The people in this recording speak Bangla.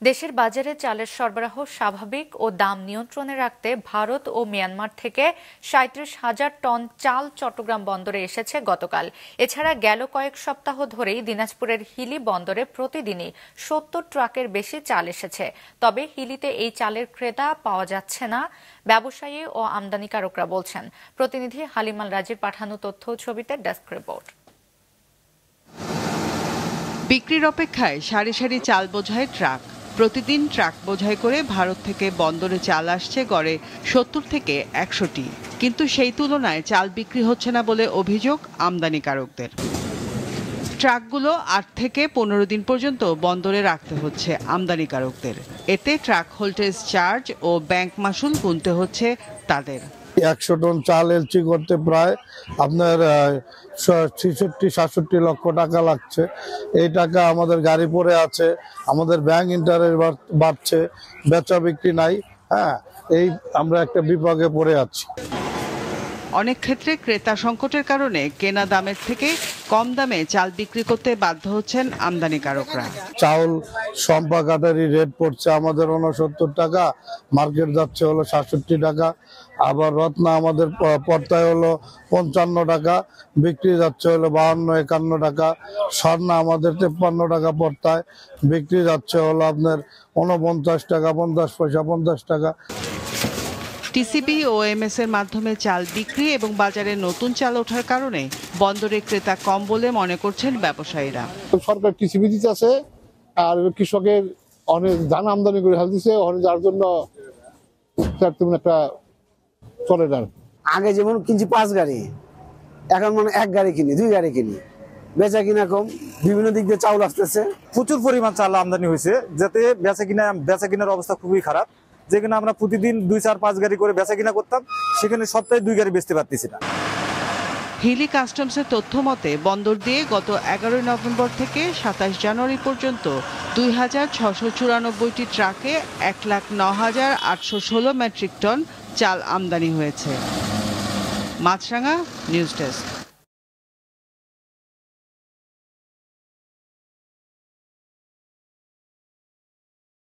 দেশের বাজারে চালের সরবরাহ স্বাভাবিক ও দাম নিয়ন্ত্রণে রাখতে ভারত ও মিয়ানমার থেকে ৩৭,০০০ টন চাল চট্টগ্রাম বন্দরে এসেছে গতকাল। এছাড়া গেল কয়েক সপ্তাহ ধরেই দিনাজপুরের হিলি বন্দরে প্রতিদিনই ৭০ ট্রাকের বেশি চাল এসেছে। তবে হিলিতে এই চালের ক্রেতা পাওয়া যাচ্ছে না, ব্যবসায়ী ও আমদানিকারকরা বলছেন। প্রতিনিধি হালিমাল রাজির পাঠানো তথ্য ছবিতে ডেস্ক রিপোর্ট। বিক্রির অপেক্ষায় সারি সারি চাল বোঝাই ট্রাক। প্রতিদিন ট্রাক বোঝাই করে ভারত থেকে বন্দরে চাল আসছে গড়ে ৭০ থেকে ১০০টি, কিন্তু সেই তুলনায় চাল বিক্রি হচ্ছে না বলে অভিযোগ আমদানিকারকদের। ট্রাকগুলো ৮ থেকে ১৫ দিন পর্যন্ত বন্দরে রাখতে হচ্ছে আমদানিকারকদের। এতে ট্রাক হোল্টেজ চার্জ ও ব্যাংক মাশুল গুনতে হচ্ছে তাদের। ১০০ টন চাল এলচি করতে প্রায় আপনার ৬৬-৬৭ লক্ষ টাকা লাগছে। এই টাকা আমাদের গাড়ি পড়ে আছে, আমাদের ব্যাংক ইন্টারেস্ট বাড়ছে, বেচা বিক্রি নাই। এই আমরা একটা বিপাকে পড়ে আছি। অনেক ক্ষেত্রে ক্রেতা সংকটের কারণে কেনা দামের থেকে কম দামে চাল বিক্রি করতে বাধ্য হচ্ছেন আমদানিকারকরা। চাউল সম্পা কাটারি রেট পড়ছে আমাদের ৬৯ টাকা, মার্কেট যাচ্ছে হলো ৬৭ টাকা। আবার রত্না আমাদের পর্তায় হলো ৫৫ টাকা, বিক্রি যাচ্ছে হলো ৫২-৫১ টাকা। স্বর্ণা আমাদের ৫৩ টাকা পর্তায়, বিক্রি যাচ্ছে হলো আপনার ৪৯ টাকা, ৫০ পয়সা, ৫০ টাকা। টিসিবি ও এমএস এর মাধ্যমে চাল বিক্রি এবং বাজারে নতুন চাল ওঠার কারণে বন্দরে ক্রেতা কম বলে মনে করছেন ব্যবসায়ীরা। সরকার টিসিবি দিতেছে আর কৃষকের অনেক ধান আমদানি করে দিচ্ছে, যার জন্য একটা চলে না। আগে যেমন কিনছি 5 গাড়ি, এখন মানে 1 গাড়ি কিনি, 2 গাড়ি কিনি, বেচা কিনা কম। বিভিন্ন দিক দিয়ে চাউল আসতেছে, প্রচুর পরিমাণ চাল আমদানি হয়েছে, যাতে বেচা কিনার অবস্থা খুবই খারাপ। যেখানে আমরা প্রতিদিন 2, 4, 5 গাড়ি করে বেচা কিনা করতাম, সেখানে সপ্তাহে 2 গাড়ি বেচতে পারতেছি না। হিলি কাস্টমসের তথ্য মতে বন্দর দিয়ে গত 11 নভেম্বর থেকে 27 জানুয়ারি পর্যন্ত ২,৬৯৪টি ট্রাকে ১,০৯,৮১৬ মেট্রিক টন চাল আমদানি হয়েছে। মাছরাঙা নিউজ ডেস্ক।